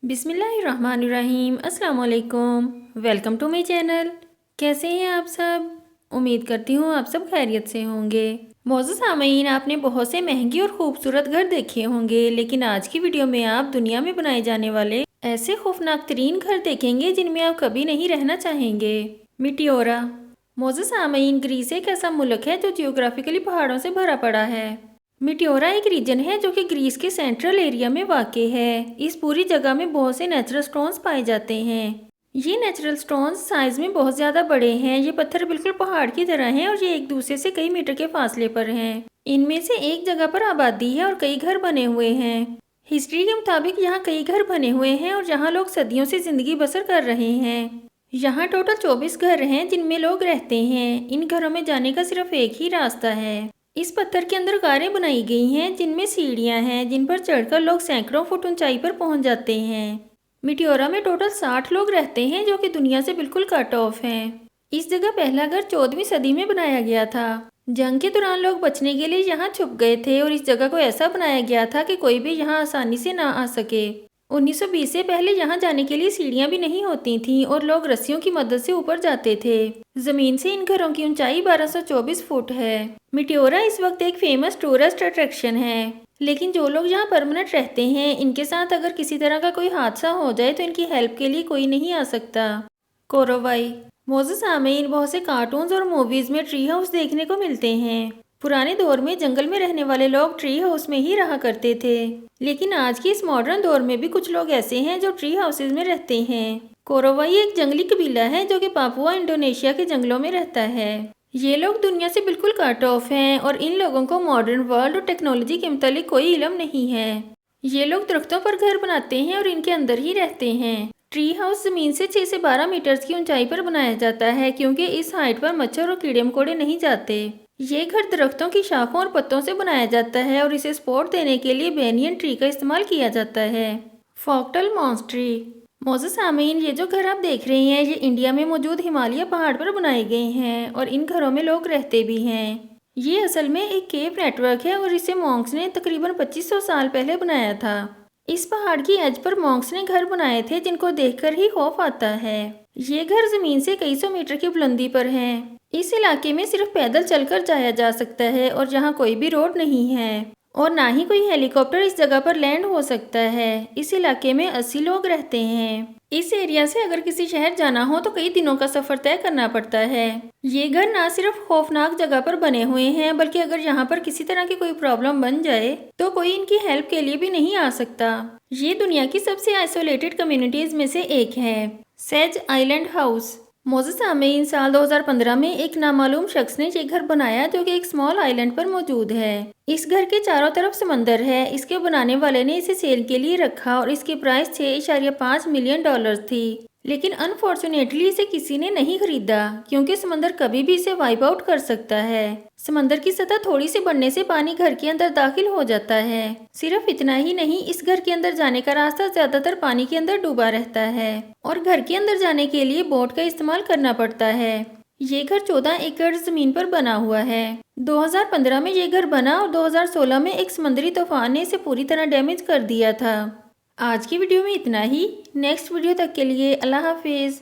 बिस्मिल्लाहिर्रहमानिर्रहीम। अस्सलाम वालेकुम। Welcome to my channel. कैसे हैं आप सब? उम्मीद करती हूँ आप सब खैरियत से होंगे। मौजूद सामीन, आपने बहुत से महंगे और खूबसूरत घर देखे होंगे, लेकिन आज की वीडियो में आप दुनिया में बनाए जाने वाले ऐसे खौफनाक तरीन घर देखेंगे जिनमें आप कभी नहीं रहना चाहेंगे। मिटियोरा। मौजूद सामीन, ग्रीस एक ऐसा मुल्क है जो जियोग्राफिकली पहाड़ों से भरा पड़ा है। मिटियोरा एक रीजन है जो कि ग्रीस के सेंट्रल एरिया में वाक़ है। इस पूरी जगह में बहुत से नेचुरल स्टोन्स पाए जाते हैं। ये नेचुरल स्टोन्स साइज में बहुत ज़्यादा बड़े हैं। ये पत्थर बिल्कुल पहाड़ की तरह हैं और ये एक दूसरे से कई मीटर के फासले पर हैं। इनमें से एक जगह पर आबादी है और कई घर बने हुए हैं। हिस्ट्री के मुताबिक यहाँ कई घर बने हुए हैं और जहाँ लोग सदियों से ज़िंदगी बसर कर रहे हैं। यहाँ टोटल 24 घर हैं जिनमें लोग रहते हैं। इन घरों में जाने का सिर्फ एक ही रास्ता है। इस पत्थर के अंदर गारें बनाई गई हैं जिनमें सीढ़ियां हैं जिन पर चढ़कर लोग सैकड़ों फुट ऊंचाई पर पहुंच जाते हैं। मिटियोरा में टोटल 60 लोग रहते हैं जो कि दुनिया से बिल्कुल कट ऑफ हैं। इस जगह पहला घर 14वीं सदी में बनाया गया था। जंग के दौरान लोग बचने के लिए यहाँ छुप गए थे और इस जगह को ऐसा बनाया गया था कि कोई भी यहाँ आसानी से ना आ सके। 1920 से पहले यहाँ जाने के लिए सीढ़ियाँ भी नहीं होती थीं और लोग रस्सियों की मदद से ऊपर जाते थे। जमीन से इन घरों की ऊंचाई 1224 फुट है। मिटियोरा इस वक्त एक फेमस टूरिस्ट अट्रैक्शन है, लेकिन जो लोग यहाँ परमानेंट रहते हैं इनके साथ अगर किसी तरह का कोई हादसा हो जाए तो इनकी हेल्प के लिए कोई नहीं आ सकता। कोरोवाई। मौजूद सामीन, बहुत से कार्टून्स और मूवीज में ट्री हाउस देखने को मिलते हैं। पुराने दौर में जंगल में रहने वाले लोग ट्री हाउस में ही रहा करते थे, लेकिन आज के इस मॉडर्न दौर में भी कुछ लोग ऐसे हैं जो ट्री हाउसेज में रहते हैं। कोरोवाई एक जंगली कबीला है जो कि पापुआ इंडोनेशिया के जंगलों में रहता है। ये लोग दुनिया से बिल्कुल कट ऑफ हैं और इन लोगों को मॉडर्न वर्ल्ड और टेक्नोलॉजी के मुतालिक कोई इल्म नहीं है। ये लोग दरख्तों पर घर बनाते हैं और इनके अंदर ही रहते हैं। ट्री हाउस जमीन से 6 से 12 मीटर्स की ऊंचाई पर बनाया जाता है क्योंकि इस हाइट पर मच्छर और कीड़े मकोड़े नहीं जाते। ये घर दरख्तों की शाखों और पत्तों से बनाया जाता है और इसे सपोर्ट देने के लिए बेनियन ट्री का इस्तेमाल किया जाता है। फॉक्टल मॉन्स्ट्री। मौजूद सामीन, ये जो घर आप देख रहे हैं ये इंडिया में मौजूद हिमालय पहाड़ पर बनाए गए हैं और इन घरों में लोग रहते भी हैं। ये असल में एक केव नेटवर्क है और इसे मॉन्क्स ने तकरीबन 2500 साल पहले बनाया था। इस पहाड़ की एज पर मॉन्क्स ने घर बनाए थे जिनको देखकर ही खौफ आता है। ये घर जमीन से कई सौ मीटर की बुलंदी पर हैं। इस इलाके में सिर्फ पैदल चलकर जाया जा सकता है और यहाँ कोई भी रोड नहीं है और ना ही कोई हेलीकॉप्टर इस जगह पर लैंड हो सकता है। इस इलाके में 80 लोग रहते हैं। इस एरिया से अगर किसी शहर जाना हो तो कई दिनों का सफर तय करना पड़ता है। ये घर ना सिर्फ खौफनाक जगह पर बने हुए हैं बल्कि अगर यहाँ पर किसी तरह की कोई प्रॉब्लम बन जाए तो कोई इनकी हेल्प के लिए भी नहीं आ सकता। ये दुनिया की सबसे आइसोलेटेड कम्युनिटीज में से एक है। Says island house. मौजूद सामीन, साल 2015 में एक नामालूम शख्स ने ये घर बनाया जो कि एक स्मॉल आइलैंड पर मौजूद है। इस घर के चारों तरफ समंदर है। इसके बनाने वाले ने इसे सेल के लिए रखा और इसकी प्राइस 6.5 मिलियन डॉलर थी, लेकिन अनफॉर्चुनेटली इसे किसी ने नहीं खरीदा क्योंकि समंदर कभी भी इसे वाइप आउट कर सकता है। समंदर की सतह थोड़ी सी बढ़ने से पानी घर के अंदर दाखिल हो जाता है। सिर्फ इतना ही नहीं, इस घर के अंदर जाने का रास्ता ज्यादातर पानी के अंदर डूबा रहता है और घर के अंदर जाने के लिए बोट का इस्तेमाल करना पड़ता है। ये घर 14 एकड़ जमीन पर बना हुआ है। 2015 में ये घर बना और 2016 में एक समुद्री तूफान ने इसे पूरी तरह डैमेज कर दिया था। आज की वीडियो में इतना ही। नेक्स्ट वीडियो तक के लिए अल्लाह हाफिज।